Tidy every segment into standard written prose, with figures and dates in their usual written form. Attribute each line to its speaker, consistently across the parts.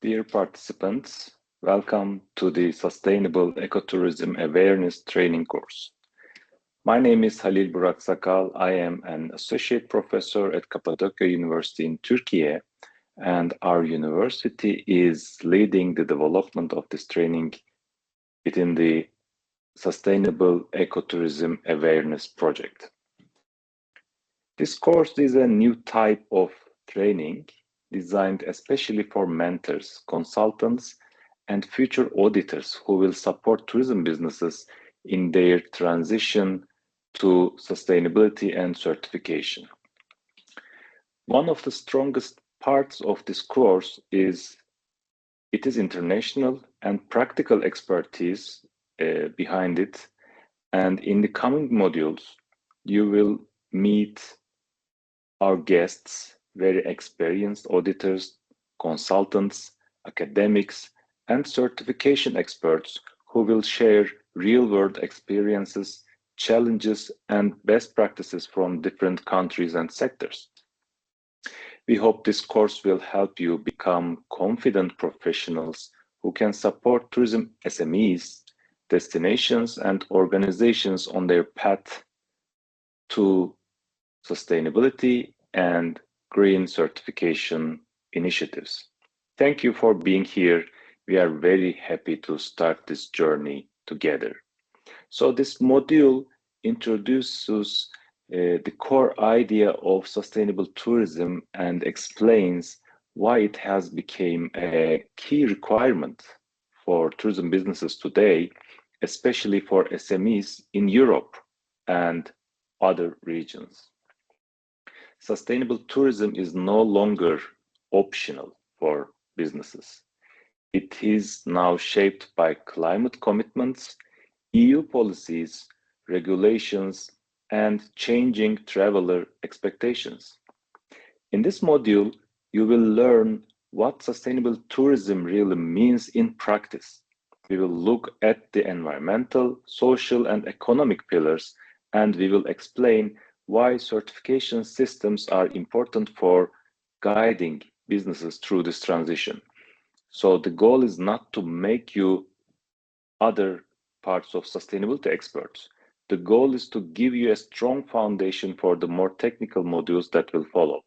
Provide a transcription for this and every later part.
Speaker 1: Dear participants, welcome to the Sustainable Ecotourism Awareness training course. My name is Halil Burak Sakal. I am an associate professor at Cappadocia University in Turkey, and our university is leading the development of this training within the Sustainable Ecotourism Awareness project. This course is a new type of training designed especially for mentors, consultants, and future auditors who will support tourism businesses in their transition to sustainability and certification. One of the strongest parts of this course is it is international and practical expertise behind it. And in the coming modules, you will meet our guests, very experienced auditors, consultants, academics, and certification experts who will share real-world experiences, challenges, and best practices from different countries and sectors. We hope this course will help you become confident professionals who can support tourism SMEs, destinations, and organizations on their path to sustainability and green certification initiatives. Thank you for being here. We are very happy to start this journey together. So this module introduces the core idea of sustainable tourism and explains why it has become a key requirement for tourism businesses today, especially for SMEs in Europe and other regions. Sustainable tourism is no longer optional for businesses. It is now shaped by climate commitments, EU policies, regulations, and changing traveler expectations. In this module, you will learn what sustainable tourism really means in practice. We will look at the environmental, social, and economic pillars, and we will explain why certification systems are important for guiding businesses through this transition. So the goal is not to make you other parts of sustainability experts. The goal is to give you a strong foundation for the more technical modules that will follow.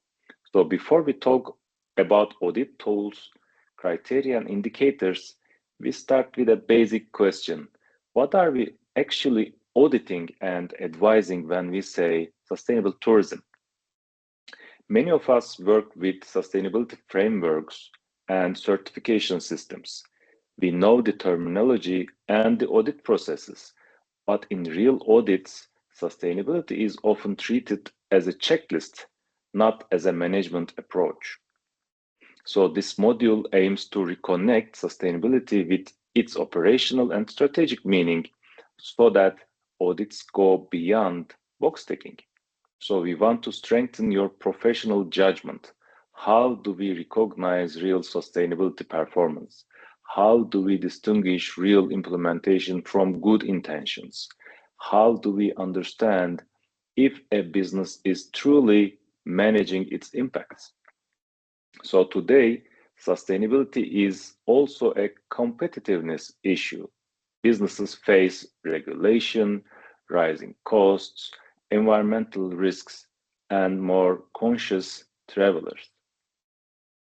Speaker 1: So before we talk about audit tools, criteria, and indicators, we start with a basic question. What are we actually auditing and advising when we say sustainable tourism? Many of us work with sustainability frameworks and certification systems. We know the terminology and the audit processes, but in real audits, sustainability is often treated as a checklist, not as a management approach. So this module aims to reconnect sustainability with its operational and strategic meaning so that audits go beyond box ticking. So we want to strengthen your professional judgment. How do we recognize real sustainability performance? How do we distinguish real implementation from good intentions? How do we understand if a business is truly managing its impacts? So today, sustainability is also a competitiveness issue. Businesses face regulation, rising costs, environmental risks, and more conscious travelers.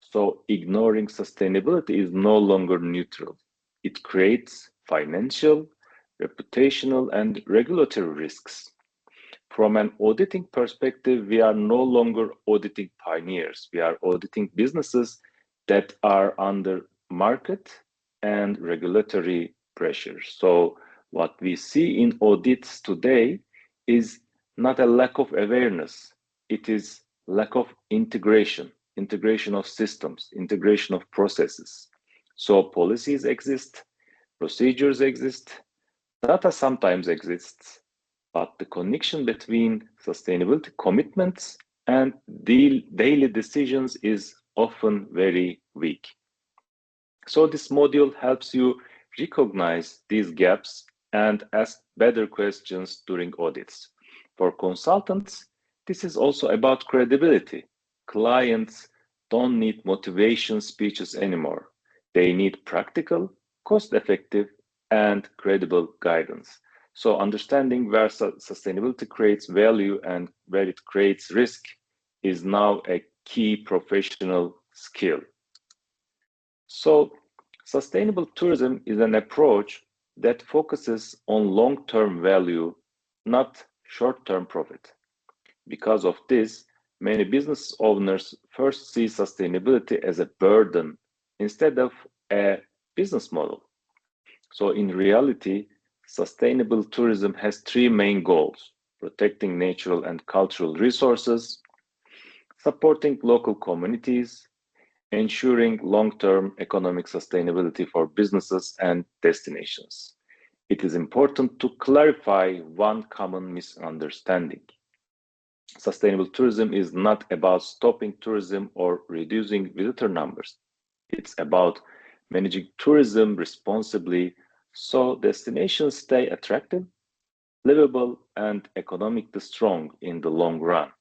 Speaker 1: So ignoring sustainability is no longer neutral. It creates financial, reputational, and regulatory risks. From an auditing perspective, we are no longer auditing pioneers. We are auditing businesses that are under market and regulatory pressure. So what we see in audits today is not a lack of awareness. It is lack of integration of systems, integration of processes. So policies exist, procedures exist, data sometimes exists, but the connection between sustainability commitments and daily decisions is often very weak. So this module helps you recognize these gaps and ask better questions during audits. For consultants, this is also about credibility. Clients don't need motivation speeches anymore. They need practical, cost-effective, and credible guidance. So understanding where sustainability creates value and where it creates risk is now a key professional skill. So sustainable tourism is an approach that focuses on long-term value, not short-term profit. Because of this, many business owners first see sustainability as a burden instead of a business model. So in reality, sustainable tourism has three main goals: protecting natural and cultural resources, supporting local communities, ensuring long-term economic sustainability for businesses and destinations. It is important to clarify one common misunderstanding. Sustainable tourism is not about stopping tourism or reducing visitor numbers. It's about managing tourism responsibly so destinations stay attractive, livable, and economically strong in the long run.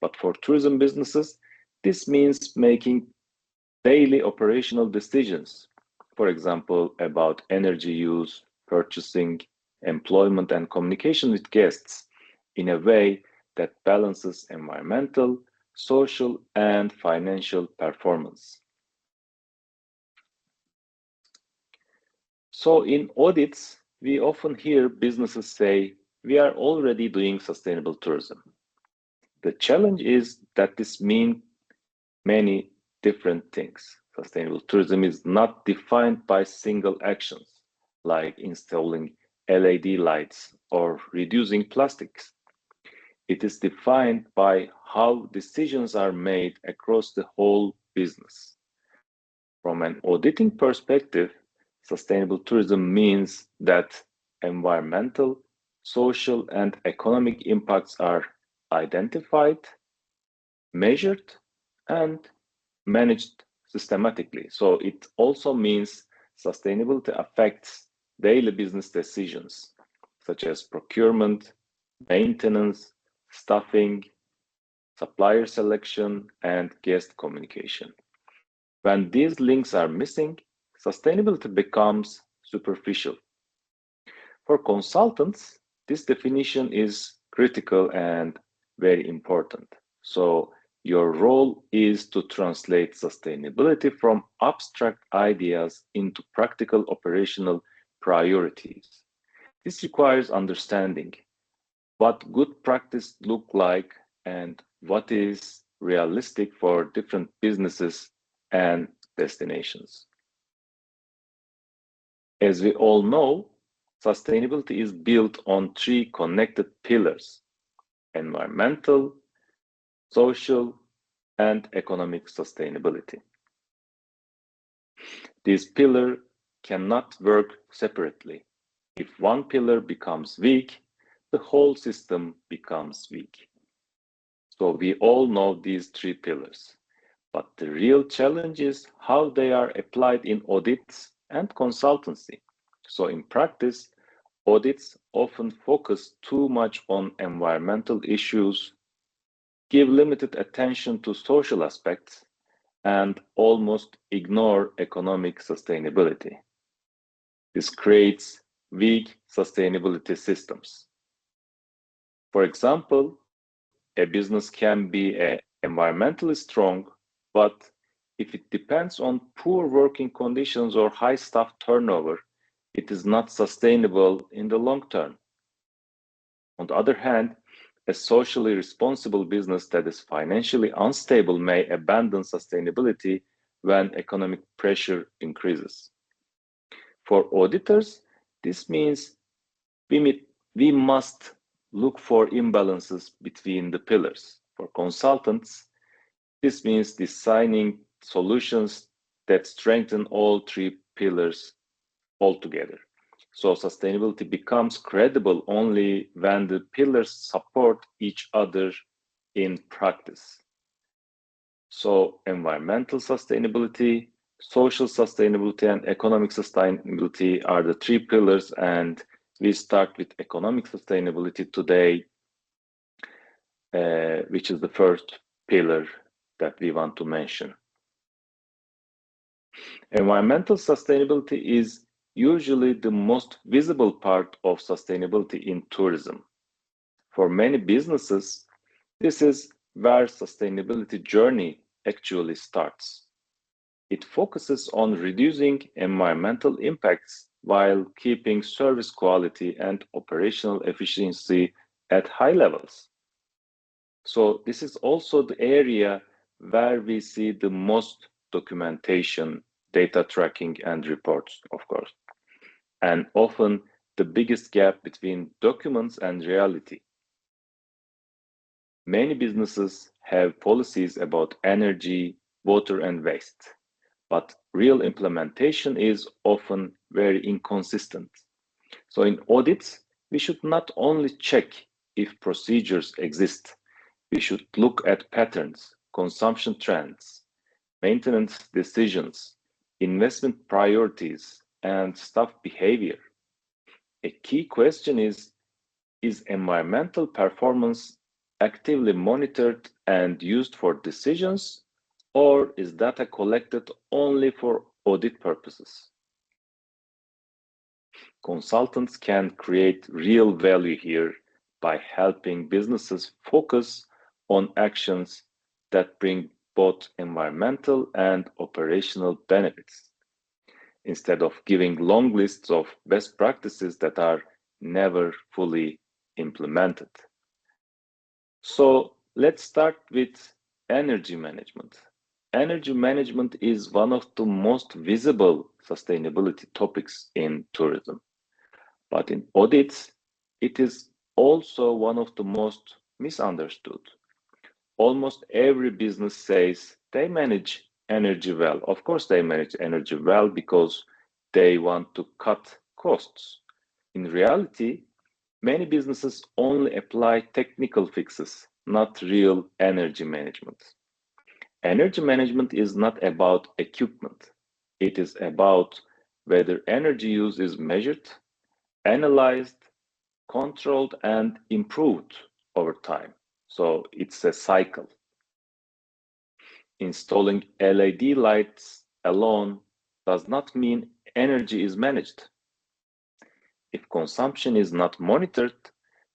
Speaker 1: But for tourism businesses, this means making daily operational decisions, for example, about energy use, purchasing, employment, and communication with guests in a way that balances environmental, social, and financial performance. So in audits, we often hear businesses say, we are already doing sustainable tourism. The challenge is that this means many different things. Sustainable tourism is not defined by single actions, like installing LED lights or reducing plastics. It is defined by how decisions are made across the whole business. From an auditing perspective, sustainable tourism means that environmental, social, and economic impacts are identified, measured, and managed systematically. So it also means sustainability affects daily business decisions, such as procurement, maintenance, staffing, supplier selection, and guest communication. When these links are missing, sustainability becomes superficial. For consultants, this definition is critical and very important. So your role is to translate sustainability from abstract ideas into practical operational priorities. This requires understanding what good practice look like and what is realistic for different businesses and destinations. As we all know, sustainability is built on three connected pillars: environmental, social, and economic sustainability. These pillars cannot work separately. If one pillar becomes weak, the whole system becomes weak. So we all know these three pillars, but the real challenge is how they are applied in audits and consultancy. So in practice, audits often focus too much on environmental issues, give limited attention to social aspects, and almost ignore economic sustainability. This creates weak sustainability systems. For example, a business can be environmentally strong, but if it depends on poor working conditions or high staff turnover, it is not sustainable in the long term. On the other hand, a socially responsible business that is financially unstable may abandon sustainability when economic pressure increases. For auditors, this means we must look for imbalances between the pillars. For consultants, this means designing solutions that strengthen all three pillars altogether. So sustainability becomes credible only when the pillars support each other in practice. So environmental sustainability, social sustainability, and economic sustainability are the three pillars, and we start with economic sustainability today, which is the first pillar that we want to mention. Environmental sustainability is usually the most visible part of sustainability in tourism. For many businesses, this is where sustainability journey actually starts. It focuses on reducing environmental impacts while keeping service quality and operational efficiency at high levels. So this is also the area where we see the most documentation, data tracking, and reports, of course, and often the biggest gap between documents and reality. Many businesses have policies about energy, water, and waste, but real implementation is often very inconsistent. So in audits, we should not only check if procedures exist, we should look at patterns, consumption trends, maintenance decisions, investment priorities, and staff behavior. A key question is environmental performance actively monitored and used for decisions, or is data collected only for audit purposes? Consultants can create real value here by helping businesses focus on actions that bring both environmental and operational benefits, instead of giving long lists of best practices that are never fully implemented. So let's start with energy management. Energy management is one of the most visible sustainability topics in tourism. But in audits, it is also one of the most misunderstood. Almost every business says they manage energy well. Of course, they manage energy well because they want to cut costs. In reality, many businesses only apply technical fixes, not real energy management. Energy management is not about equipment. It is about whether energy use is measured, analyzed, controlled, and improved over time. So it's a cycle. Installing LED lights alone does not mean energy is managed. If consumption is not monitored,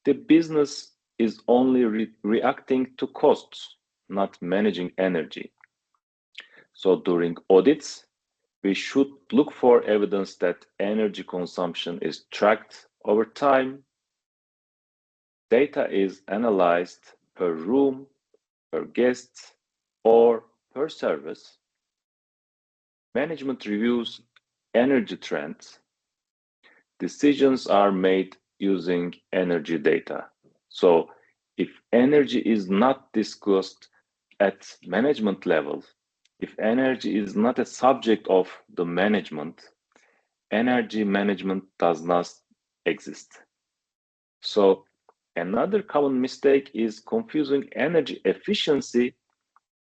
Speaker 1: the business is only reacting to costs, not managing energy. So during audits, we should look for evidence that energy consumption is tracked over time. Data is analyzed per room, per guest, or per service. Management reviews energy trends. Decisions are made using energy data. So if energy is not discussed at management level, if energy is not a subject of the management, energy management does not exist. So another common mistake is confusing energy efficiency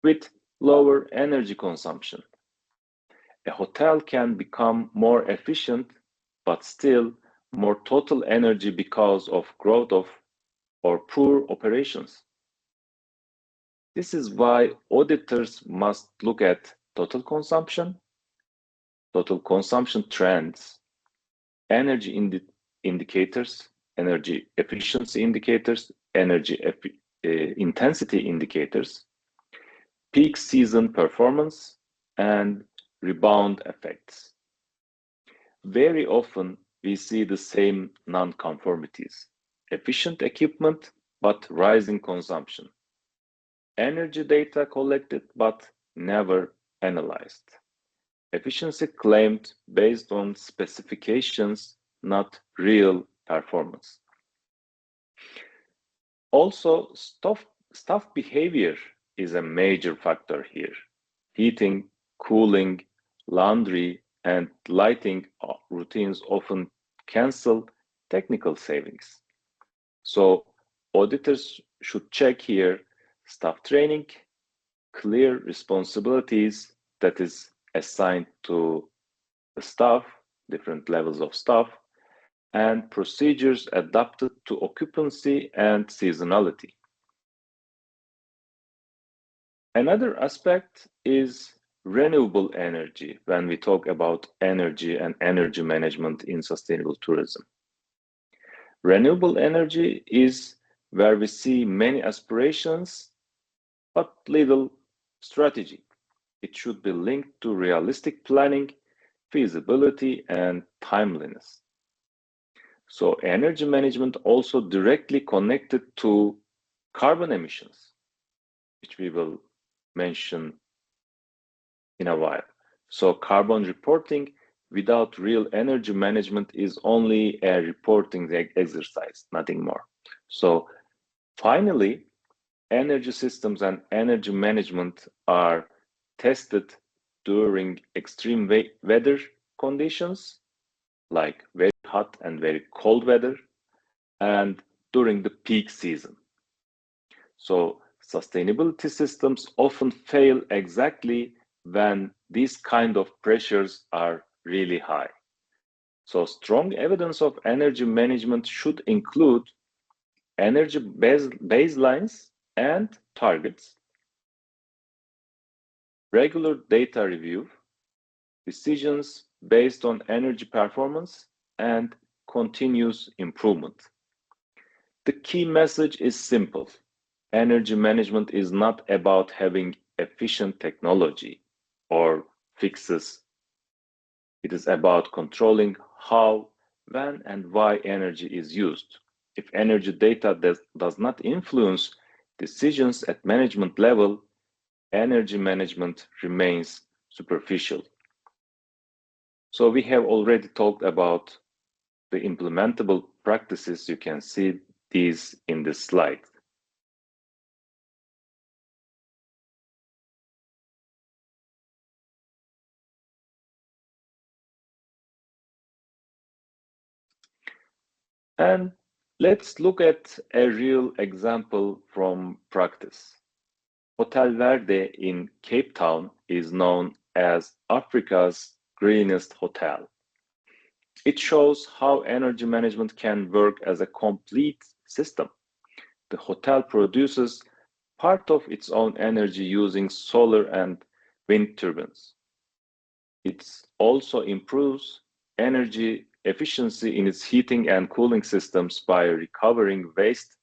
Speaker 1: with lower energy consumption. A hotel can become more efficient, but still more total energy because of growth of or poor operations. This is why auditors must look at total consumption trends, energy indicators, energy efficiency indicators, energy intensity indicators, peak season performance, and rebound effects. Very often, we see the same non-conformities: efficient equipment, but rising consumption; energy data collected, but never analyzed; efficiency claimed based on specifications, not real performance. Also, staff behavior is a major factor here. Heating, cooling, laundry, and lighting routines often cancel technical savings. So auditors should check here staff training, clear responsibilities that is assigned to the staff, different levels of staff, and procedures adapted to occupancy and seasonality. Another aspect is renewable energy when we talk about energy and energy management in sustainable tourism. Renewable energy is where we see many aspirations but little strategy. It should be linked to realistic planning, feasibility, and timeliness. So energy management also directly connected to carbon emissions, which we will mention in a while. So carbon reporting without real energy management is only a reporting exercise, nothing more. So finally, energy systems and energy management are tested during extreme weather conditions, like very hot and very cold weather, and during the peak season. So sustainability systems often fail exactly when these kind of pressures are really high. So strong evidence of energy management should include energy baselines and targets, regular data review, decisions based on energy performance, and continuous improvement. The key message is simple. Energy management is not about having efficient technology or fixes. It is about controlling how, when, and why energy is used. If energy data does not influence decisions at management level, energy management remains superficial. So we have already talked about the implementable practices. You can see these in this slide. And let's look at a real example from practice. Hotel Verde in Cape Town is known as Africa's greenest hotel. It shows how energy management can work as a complete system. The hotel produces part of its own energy using solar and wind turbines. It also improves energy efficiency in its heating and cooling systems by recovering waste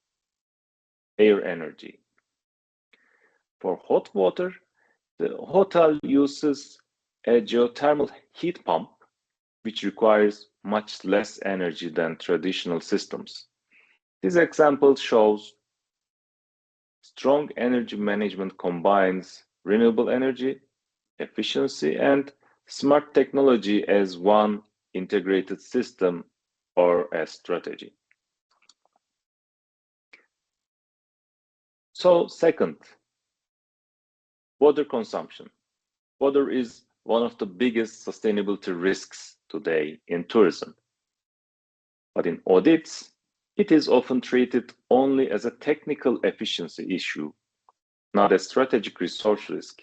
Speaker 1: air energy. For hot water, the hotel uses a geothermal heat pump, which requires much less energy than traditional systems. This example shows strong energy management combines renewable energy, efficiency, and smart technology as one integrated system or a strategy. So second, water consumption. Water is one of the biggest sustainability risks today in tourism. But in audits, it is often treated only as a technical efficiency issue, not a strategic resource risk.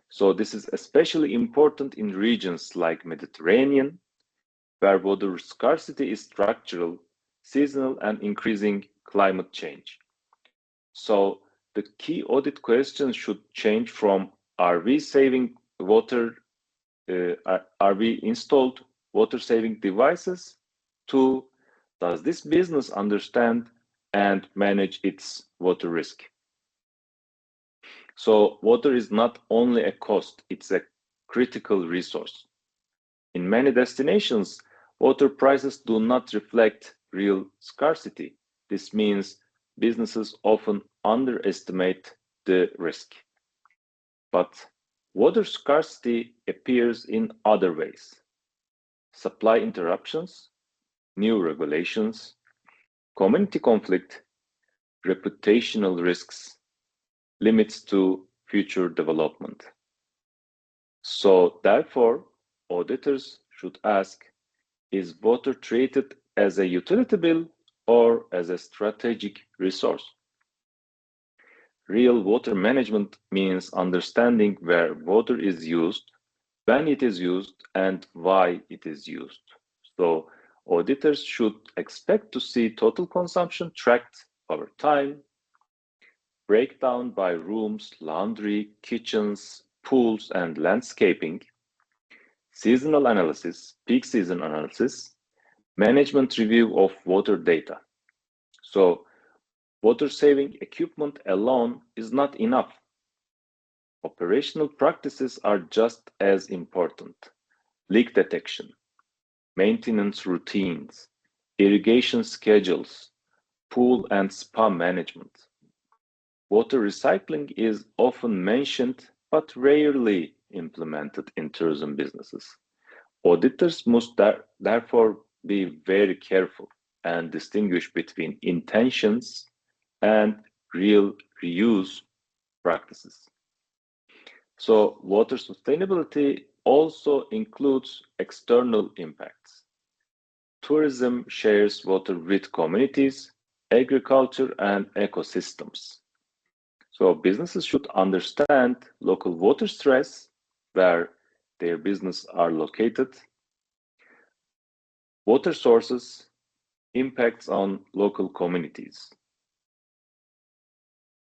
Speaker 1: So this is especially important in regions like Mediterranean, where water scarcity is structural, seasonal, and increasing climate change. So the key audit questions should change from, are we saving water, are we installed water saving devices, to, does this business understand and manage its water risk? So water is not only a cost, it's a critical resource. In many destinations, water prices do not reflect real scarcity. This means businesses often underestimate the risk. But water scarcity appears in other ways: supply interruptions, new regulations, community conflict, reputational risks, limits to future development. So therefore, auditors should ask, is water treated as a utility bill or as a strategic resource? Real water management means understanding where water is used, when it is used, and why it is used. So auditors should expect to see total consumption tracked over time, breakdown by rooms, laundry, kitchens, pools and landscaping, seasonal analysis, peak season analysis, management review of water data. So water saving equipment alone is not enough. Operational practices are just as important. Leak detection, maintenance routines, irrigation schedules, pool and spa management. Water recycling is often mentioned but rarely implemented in tourism businesses. Auditors must therefore be very careful and distinguish between intentions and real reuse practices. So, water sustainability also includes external impacts. Tourism shares water with communities, agriculture, and ecosystems. So, businesses should understand local water stress, where their business are located, water sources, impacts on local communities.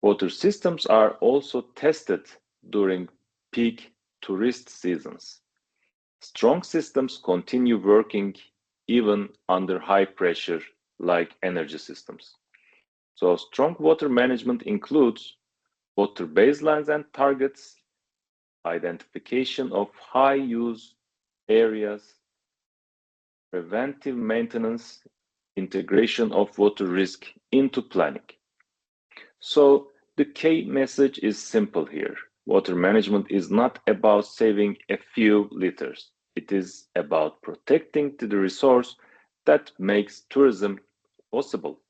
Speaker 1: Water systems are also tested during peak tourist seasons. Strong systems continue working even under high pressure, like energy systems. So, strong water management includes water baselines and targets, identification of high use areas, preventive maintenance, integration of water risk into planning. So, the key message is simple here. Water management is not about saving a few liters. It is about protecting the resource that makes tourism possible.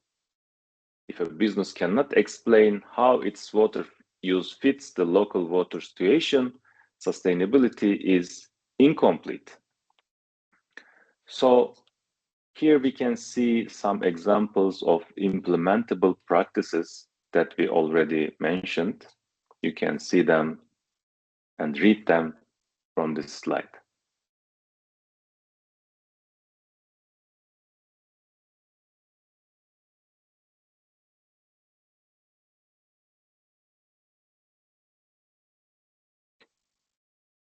Speaker 1: If a business cannot explain how its water use fits the local water situation, sustainability is incomplete. So here we can see some examples of implementable practices that we already mentioned. You can see them and read them from this slide.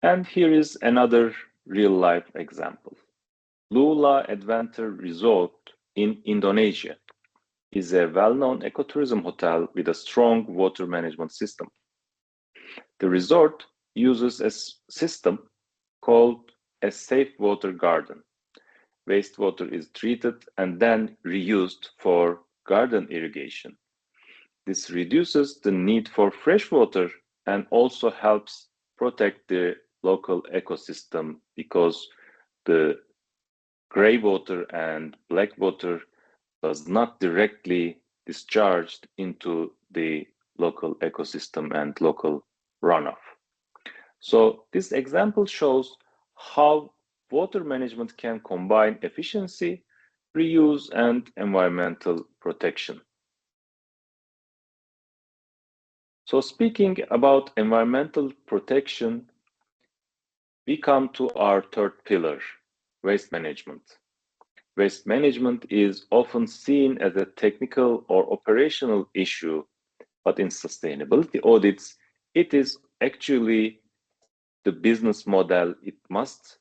Speaker 1: And here is another real-life example. Lula Adventure Resort in Indonesia is a well-known ecotourism hotel with a strong water management system. The resort uses a system called a safe water garden. Wastewater is treated and then reused for garden irrigation. This reduces the need for fresh water and also helps protect the local ecosystem because the gray water and black water does not directly discharged into the local ecosystem and local runoff. So this example shows how water management can combine efficiency, reuse, and environmental protection. So speaking about environmental protection, we come to our third pillar, waste management. Waste management is often seen as a technical or operational issue, but in sustainability audits, it is actually the business model. It must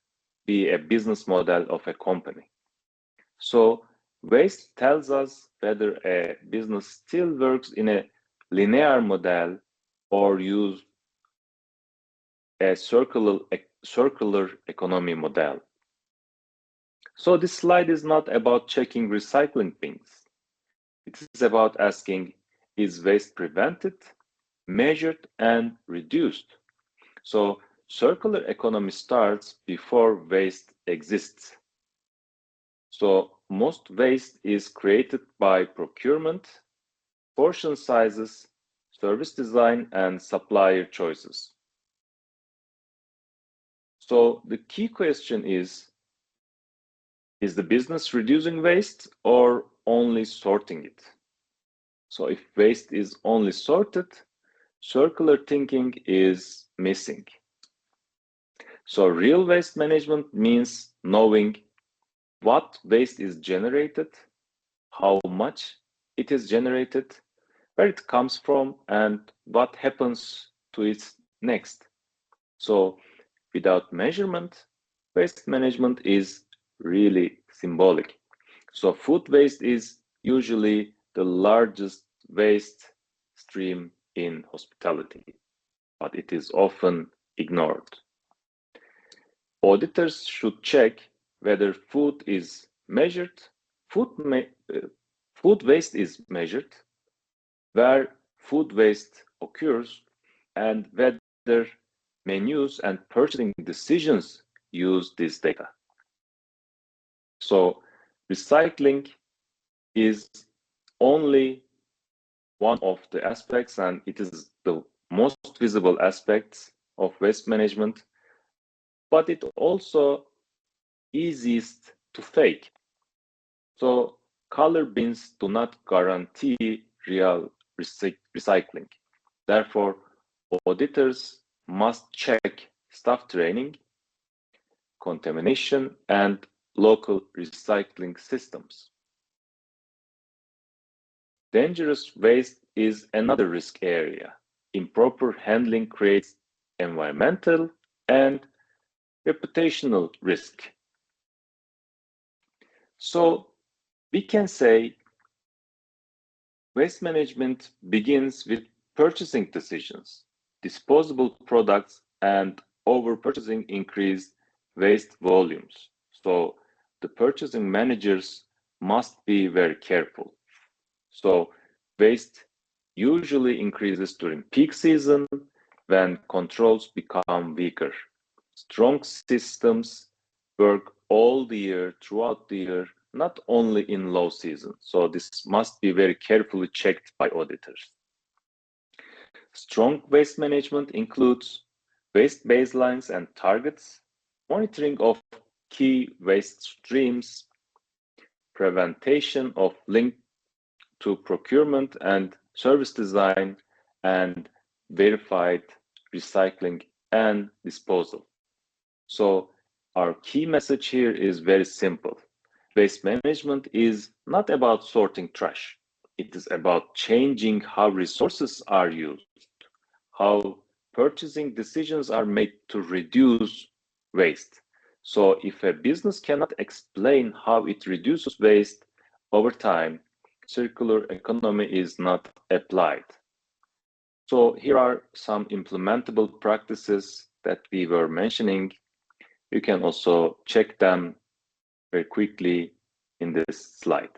Speaker 1: be a business model of a company. So waste tells us whether a business still works in a linear model or use a circular economy model. So this slide is not about checking recycling bins. It is about asking, is waste prevented, measured, and reduced? So circular economy starts before waste exists. So most waste is created by procurement, portion sizes, service design, and supplier choices. So the key question is the business reducing waste or only sorting it? So if waste is only sorted, circular thinking is missing. So real waste management means knowing what waste is generated, how much it is generated, where it comes from, and what happens to it next. So without measurement, waste management is really symbolic. So food waste is usually the largest waste stream in hospitality, but it is often ignored. Auditors should check whether food, food waste is measured, where food waste occurs, and whether menus and purchasing decisions use this data. So recycling is only one of the aspects, and it is the most visible aspects of waste management, but it also easiest to fake. So color bins do not guarantee real recycling. Therefore, auditors must check staff training, contamination, and local recycling systems. Dangerous waste is another risk area. Improper handling creates environmental and reputational risk. So we can say waste management begins with purchasing decisions. Disposable products and over-purchasing increase waste volumes. So the purchasing managers must be very careful. So waste usually increases during peak season when controls become weaker. Strong systems work all the year, throughout the year, not only in low season. So this must be very carefully checked by auditors. Strong waste management includes waste baselines and targets, monitoring of key waste streams, prevention of link to procurement and service design, and verified recycling and disposal. So our key message here is very simple. Waste management is not about sorting trash. It is about changing how resources are used, how purchasing decisions are made to reduce waste. So if a business cannot explain how it reduces waste over time, circular economy is not applied. So here are some implementable practices that we were mentioning. You can also check them very quickly in this slide.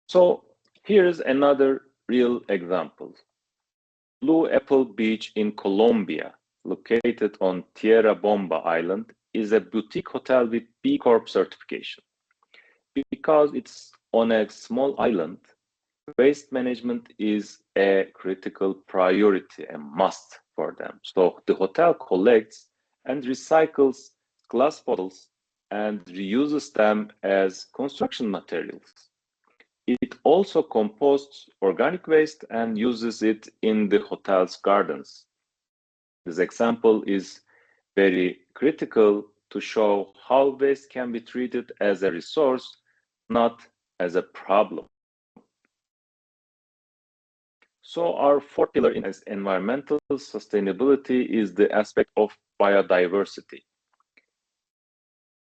Speaker 1: So here's another real example. Blue Apple Beach in Colombia, located on Tierra Bomba Island, is a boutique hotel with B Corp certification. Because it's on a small island, waste management is a critical priority, a must for them. So the hotel collects and recycles glass bottles and reuses them as construction materials. It also composts organic waste and uses it in the hotel's gardens. This example is very critical to show how waste can be treated as a resource, not as a problem. So our fourth pillar in environmental sustainability is the aspect of biodiversity.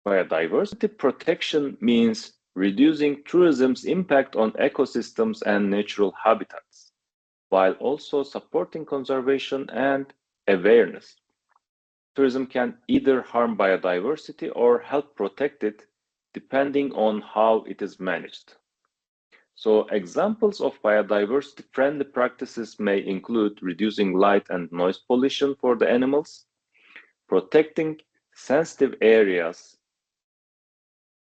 Speaker 1: Biodiversity protection means reducing tourism's impact on ecosystems and natural habitats, while also supporting conservation and awareness. Tourism can either harm biodiversity or help protect it, depending on how it is managed. So examples of biodiversity-friendly practices may include reducing light and noise pollution for the animals, protecting sensitive areas,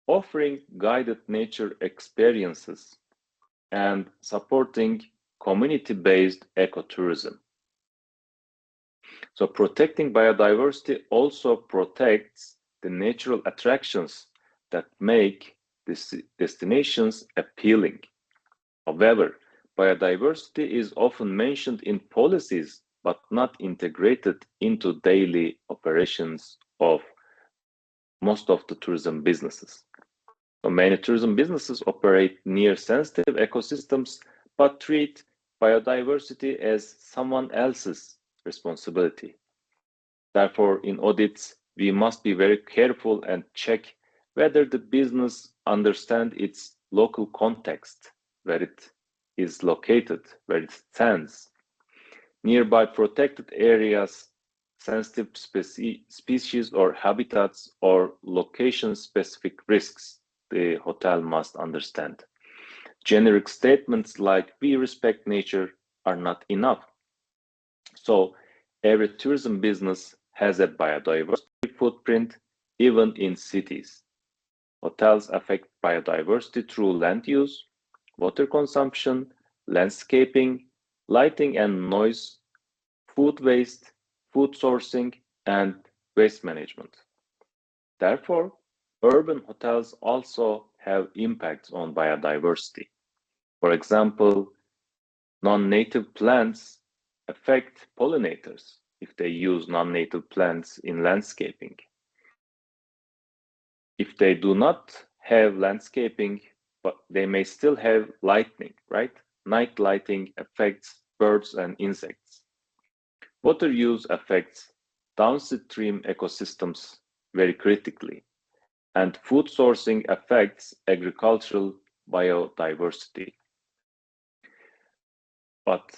Speaker 1: offering guided nature experiences, and supporting community-based ecotourism. So protecting biodiversity also protects the natural attractions that make these destinations appealing. However, biodiversity is often mentioned in policies but not integrated into daily operations of most of the tourism businesses. So many tourism businesses operate near sensitive ecosystems but treat biodiversity as someone else's responsibility. Therefore, in audits, we must be very careful and check whether the business understands its local context, where it is located, where it stands. Nearby protected areas, sensitive species or habitats, or location-specific risks the hotel must understand. Generic statements like "we respect nature" are not enough. So every tourism business has a biodiversity footprint, even in cities. Hotels affect biodiversity through land use, water consumption, landscaping, lighting and noise, food waste, food sourcing, and waste management. Therefore, urban hotels also have impacts on biodiversity. For example, non-native plants affect pollinators if they use non-native plants in landscaping. If they do not have landscaping, but they may still have lighting, right? Night lighting affects birds and insects. Water use affects downstream ecosystems very critically, and food sourcing affects agricultural biodiversity. But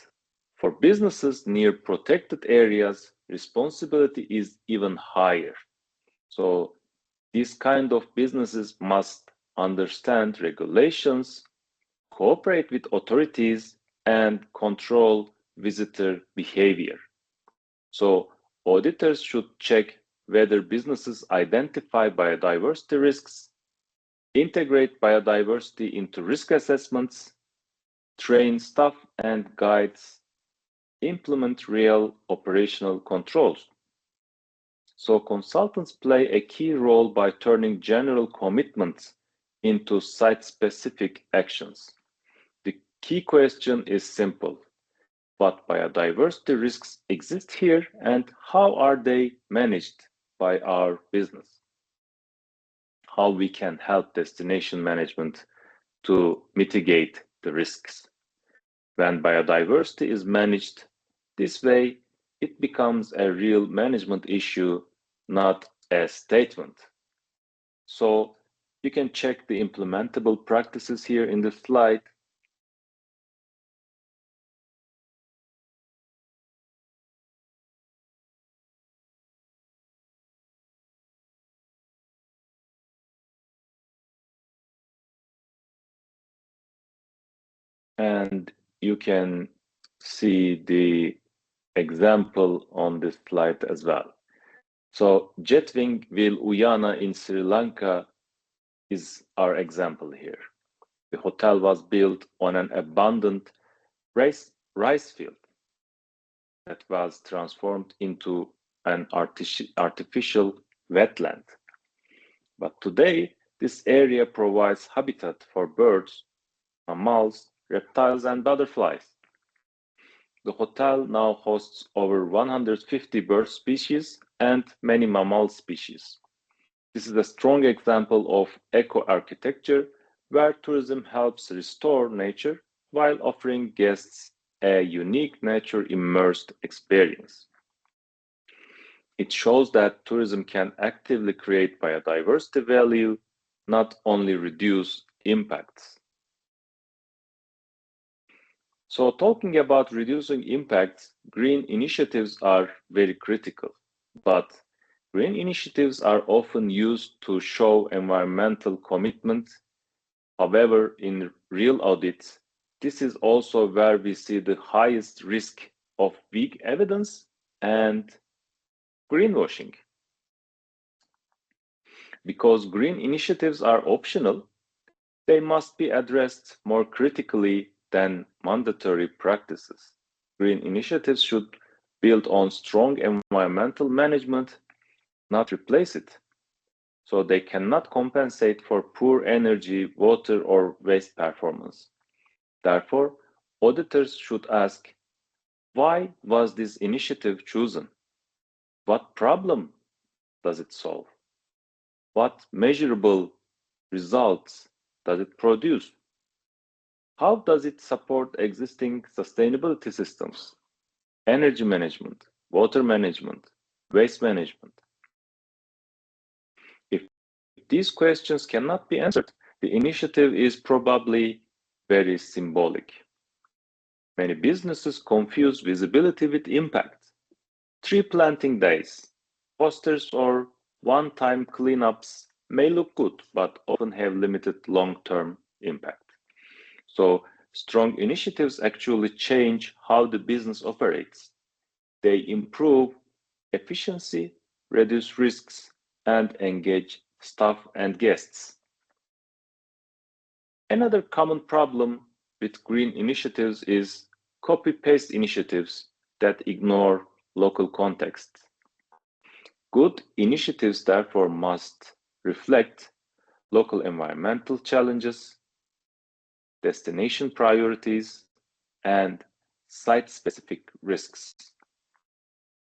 Speaker 1: for businesses near protected areas, responsibility is even higher. So these kind of businesses must understand regulations, cooperate with authorities, and control visitor behavior. So auditors should check whether businesses identify biodiversity risks, integrate biodiversity into risk assessments, train staff and guides, implement real operational controls. So consultants play a key role by turning general commitments into site-specific actions. The key question is simple: what biodiversity risks exist here and how are they managed by our business? How we can help destination management to mitigate the risks. When biodiversity is managed this way, it becomes a real management issue, not a statement. So you can check the implementable practices here in the slide. And you can see the example on this slide as well. So Jetwing Vil Uyana in Sri Lanka is our example here. The hotel was built on an abundant rice field that was transformed into an artificial wetland. But today, this area provides habitat for birds, mammals, reptiles, and butterflies. The hotel now hosts over 150 bird species and many mammal species. This is a strong example of eco-architecture where tourism helps restore nature while offering guests a unique nature-immersed experience. It shows that tourism can actively create biodiversity value, not only reduce impacts. So talking about reducing impacts, green initiatives are very critical, but green initiatives are often used to show environmental commitment. However, in real audits, this is also where we see the highest risk of weak evidence and greenwashing. Because green initiatives are optional, they must be addressed more critically than mandatory practices. Green initiatives should build on strong environmental management, not replace it. So they cannot compensate for poor energy, water, or waste performance. Therefore, auditors should ask, why was this initiative chosen? What problem does it solve? What measurable results does it produce? How does it support existing sustainability systems, energy management, water management, waste management? If these questions cannot be answered, the initiative is probably very symbolic. Many businesses confuse visibility with impact. Tree planting days, posters, or one-time cleanups may look good, but often have limited long-term impact. So strong initiatives actually change how the business operates. They improve efficiency, reduce risks, and engage staff and guests. Another common problem with green initiatives is copy-paste initiatives that ignore local context. Good initiatives therefore must reflect local environmental challenges, destination priorities, and site-specific risks.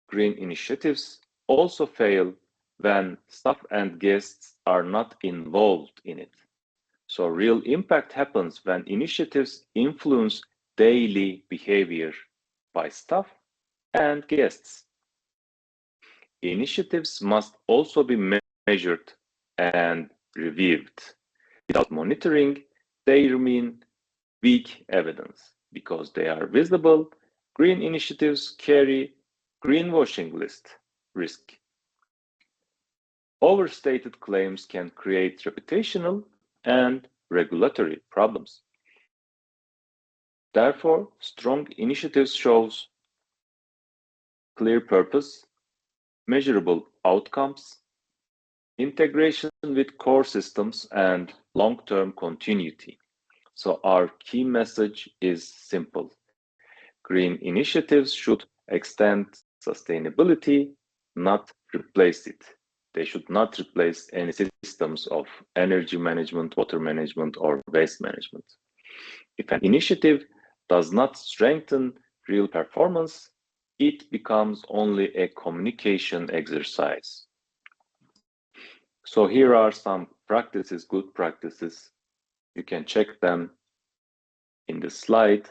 Speaker 1: Green initiatives also fail when staff and guests are not involved in it. So real impact happens when initiatives influence daily behavior by staff and guests. Initiatives must also be measured and reviewed. Without monitoring, they remain weak evidence. Because they are visible, green initiatives carry greenwashing risk. Overstated claims can create reputational and regulatory problems. Therefore, strong initiatives shows clear purpose, measurable outcomes, integration with core systems, and long-term continuity. So our key message is simple. Green initiatives should extend sustainability, not replace it. They should not replace any systems of energy management, water management, or waste management. If an initiative does not strengthen real performance, it becomes only a communication exercise. So here are some practices, good practices. You can check them in the slide.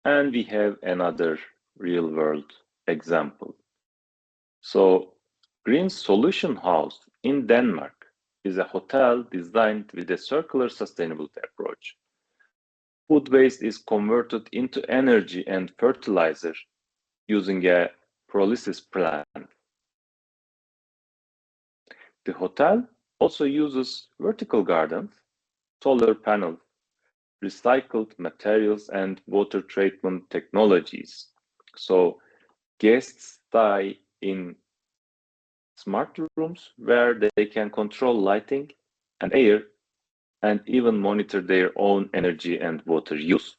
Speaker 1: And we have another real-world example. So Green Solution House in Denmark is a hotel designed with a circular sustainability approach. Food waste is converted into energy and fertilizer using a pyrolysis plant. The hotel also uses vertical gardens, solar panels, recycled materials, and water treatment technologies. So guests stay in smart rooms where they can control lighting and air and even monitor their own energy and water use.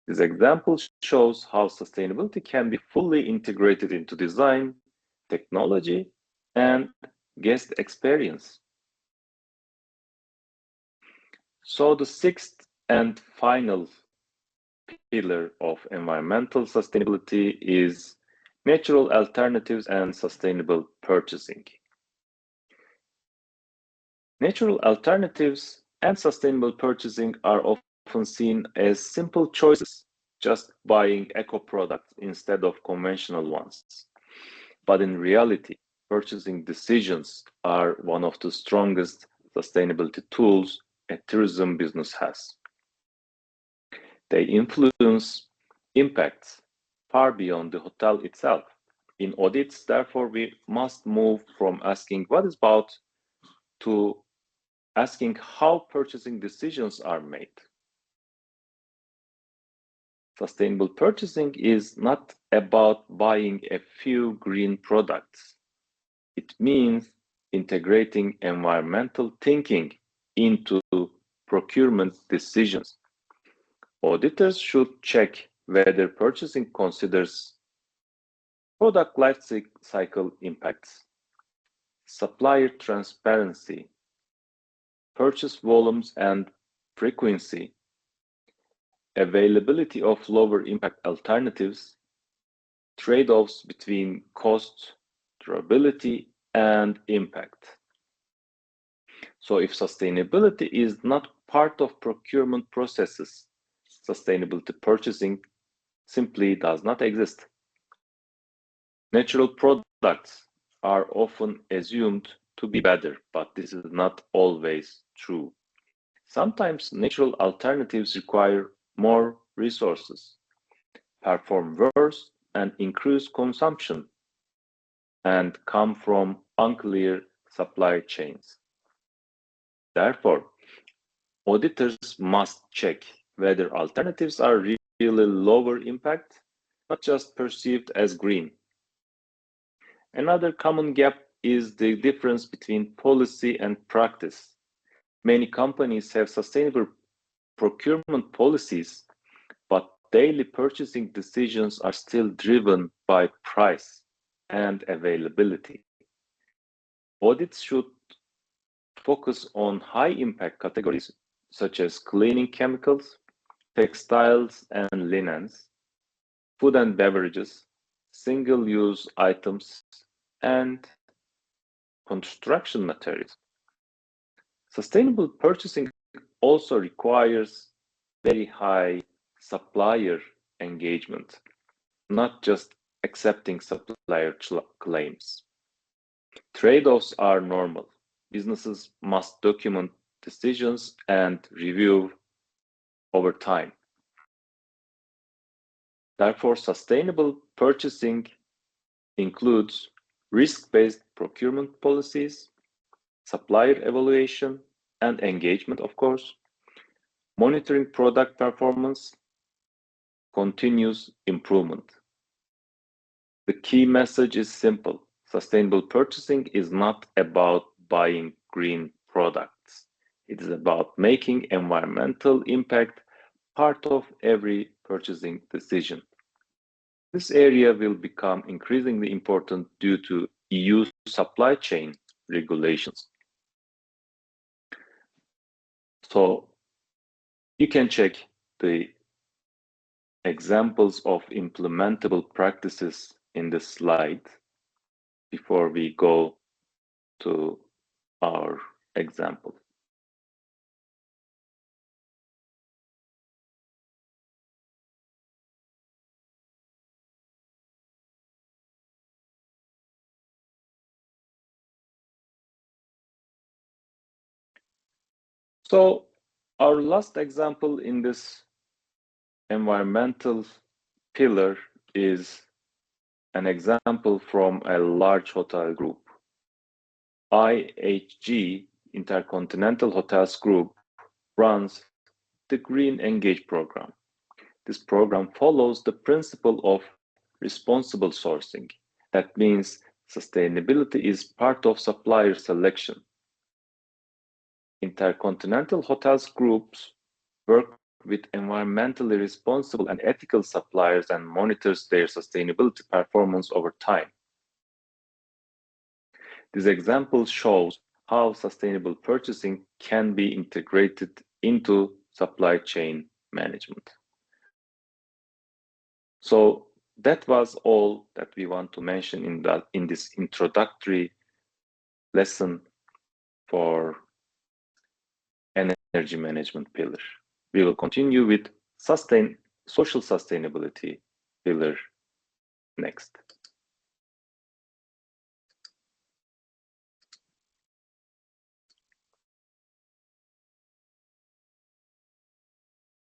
Speaker 1: This example shows how sustainability can be fully integrated into design, technology, and guest experience. So the sixth and final pillar of environmental sustainability is natural alternatives and sustainable purchasing. Natural alternatives and sustainable purchasing are often seen as simple choices, just buying eco products instead of conventional ones. But in reality, purchasing decisions are one of the strongest sustainability tools a tourism business has. They influence impacts far beyond the hotel itself. In audits, therefore, we must move from asking what is bought to asking how purchasing decisions are made. Sustainable purchasing is not about buying a few green products. It means integrating environmental thinking into procurement decisions. Auditors should check whether purchasing considers product life cycle impacts, supplier transparency, purchase volumes, and frequency, availability of lower impact alternatives, trade-offs between cost, durability, and impact. So if sustainability is not part of procurement processes, sustainability purchasing simply does not exist. Natural products are often assumed to be better, but this is not always true. Sometimes natural alternatives require more resources, perform worse, and increase consumption, and come from unclear supply chains. Therefore, auditors must check whether alternatives are really lower impact, not just perceived as green. Another common gap is the difference between policy and practice. Many companies have sustainable procurement policies, but daily purchasing decisions are still driven by price and availability. Audits should focus on high impact categories such as cleaning chemicals, textiles and linens, food and beverages, single-use items, and construction materials. Sustainable purchasing also requires very high supplier engagement, not just accepting supplier claims. Trade-offs are normal. Businesses must document decisions and review over time. Therefore, sustainable purchasing includes risk-based procurement policies, supplier evaluation and engagement, of course, monitoring product performance, continuous improvement. The key message is simple. Sustainable purchasing is not about buying green products. It is about making environmental impact part of every purchasing decision. This area will become increasingly important due to EU supply chain regulations. So you can check the examples of implementable practices in this slide before we go to our example. So our last example in this environmental pillar is an example from a large hotel group. IHG, Intercontinental Hotels Group, runs the Green Engage program. This program follows the principle of responsible sourcing. That means sustainability is part of supplier selection. Intercontinental Hotels Groups work with environmentally responsible and ethical suppliers and monitors their sustainability performance over time. This example shows how sustainable purchasing can be integrated into supply chain management. So that was all that we want to mention in this introductory lesson for energy management pillar. We will continue with social sustainability pillar next.